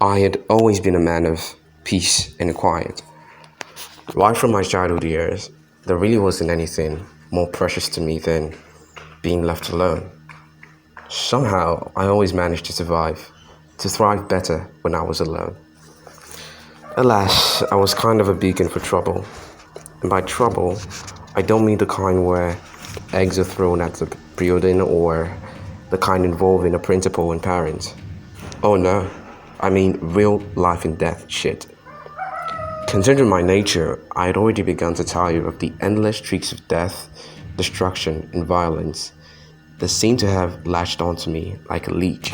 I had always been a man of peace and quiet. Right from my childhood years, there really wasn't anything more precious to me than being left alone. Somehow, I always managed to survive, to thrive better when I was alone. Alas, I was kind of a beacon for trouble. And by trouble, I don't mean the kind where eggs are thrown at the building or the kind involving a principal and parents. Oh no, I mean real life and death shit. Considering my nature, I had already begun to tire of the endless streaks of death, destruction, and violence that seemed to have latched onto me like a leech.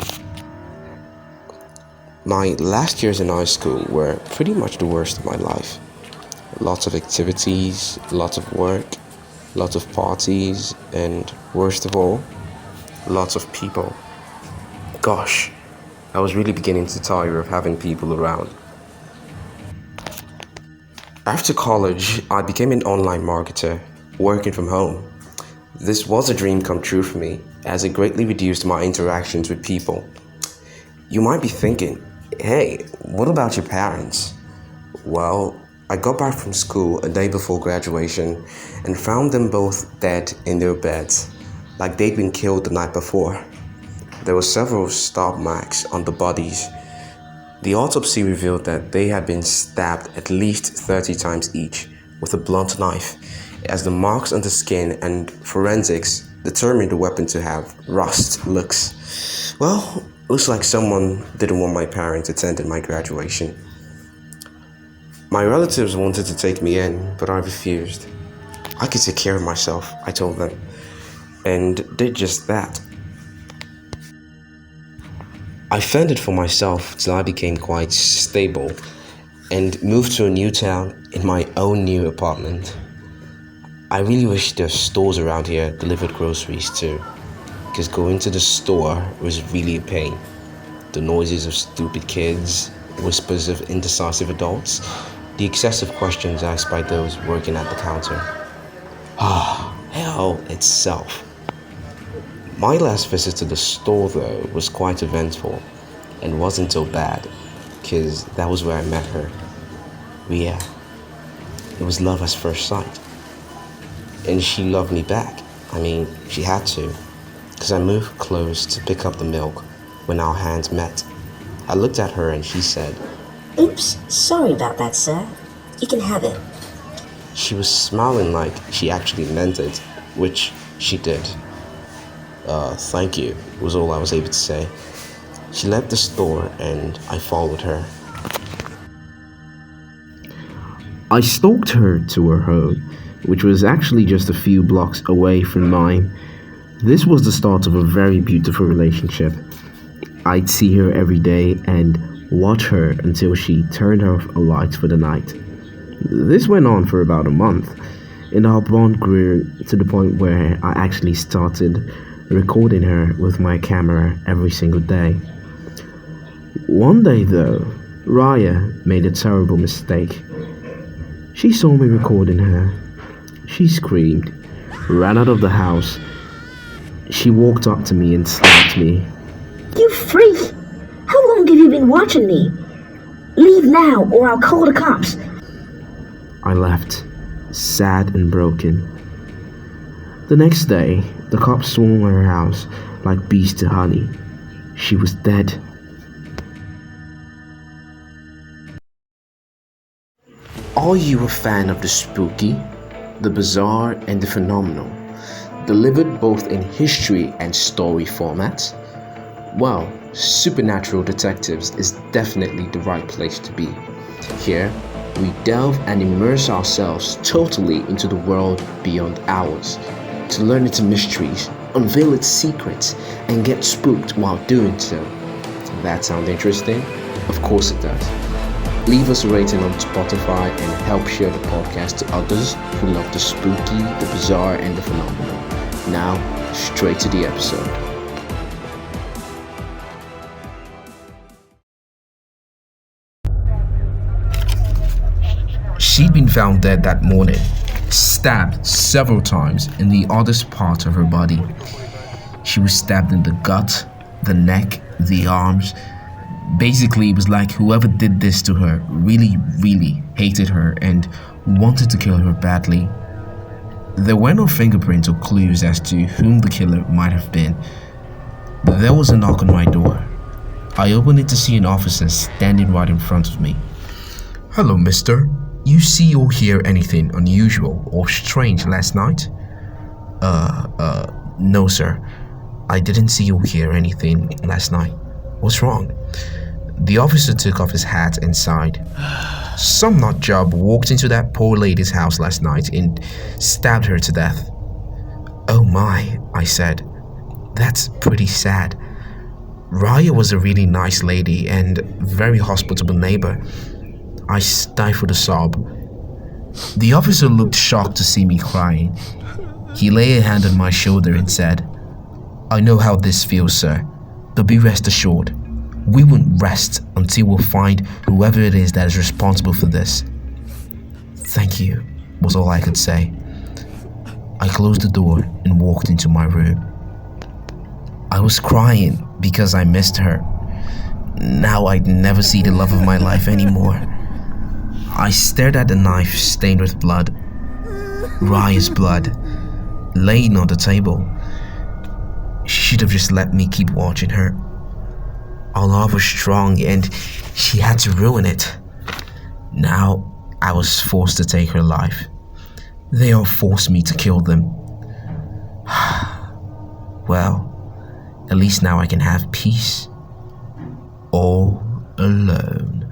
My last years in high school were pretty much the worst of my life. Lots of activities, lots of work, lots of parties, and worst of all, lots of people. Gosh, I was really beginning to tire of having people around. After college, I became an online marketer, working from home. This was a dream come true for me, as it greatly reduced my interactions with people. You might be thinking, hey, what about your parents? Well, I got back from school a day before graduation and found them both dead in their beds, like they'd been killed the night before. There were several stab marks on the bodies. The autopsy revealed that they had been stabbed at least 30 times each with a blunt knife, as the marks on the skin and forensics determined the weapon to have rust looks. Well, looks like someone didn't want my parents attending my graduation. My relatives wanted to take me in, but I refused. I could take care of myself, I told them, and did just that. I fended for myself till I became quite stable and moved to a new town in my own new apartment. I really wish the stores around here delivered groceries too, because going to the store was really a pain. The noises of stupid kids, whispers of indecisive adults, the excessive questions asked by those working at the counter. Hell itself. My last visit to the store, though, was quite eventful and wasn't so bad, because that was where I met her. Yeah, it was love at first sight. And she loved me back. I mean, she had to, because I moved close to pick up the milk when our hands met. I looked at her and she said, "Oops, sorry about that, sir. You can have it." she was smiling like she actually meant it, which she did. Thank you, was all I was able to say. She left the store and I followed her. I stalked her to her home, which was actually just a few blocks away from mine. This was the start of a very beautiful relationship. I'd see her every day and watch her until she turned off a light for the night. This went on for about a month, and our bond grew to the point where I actually started recording her with my camera every single day. One day though, Raya made a terrible mistake. She saw me recording her. She screamed, ran out of the house. She walked up to me and slapped me. "You freak! How long have you been watching me? Leave now or I'll call the cops." I left, sad and broken. The next day, the cops swarmed her house like bees to honey. She was dead. Are you a fan of the spooky, the bizarre, and the phenomenal, delivered both in history and story formats? Well, Supernatural Detectives is definitely the right place to be. Here, we delve and immerse ourselves totally into the world beyond ours, to learn its mysteries, unveil its secrets, and get spooked while doing so. That sound interesting? Of course it does. Leave us a rating on Spotify and help share the podcast to others who love the spooky, the bizarre, and the phenomenal. Now, straight to the episode. She'd been found dead that morning, stabbed several times in the oddest part of her body. She was stabbed in the gut, the neck, the arms. Basically, it was like whoever did this to her really, really hated her and wanted to kill her badly. There were no fingerprints or clues as to whom the killer might have been. But there was a knock on my door. I opened it to see an officer standing right in front of me. "Hello, mister. You see or hear anything unusual or strange last night?" No, sir. I didn't see or hear anything last night. What's wrong?" The officer took off his hat and sighed. "Some nut job walked into that poor lady's house last night and stabbed her to death." "Oh my," I said. "That's pretty sad. Raya was a really nice lady and very hospitable neighbor." I stifled a sob. The officer looked shocked to see me crying. He laid a hand on my shoulder and said, "I know how this feels, sir, but be rest assured, we won't rest until we'll find whoever it is that is responsible for this." "Thank you," was all I could say. I closed the door and walked into my room. I was crying because I missed her. Now I'd never see the love of my life anymore. I stared at the knife stained with blood, Raya's blood, laying on the table. She should have just let me keep watching her. Our love was strong and she had to ruin it. Now I was forced to take her life. They all forced me to kill them. Well, at least now I can have peace. All alone.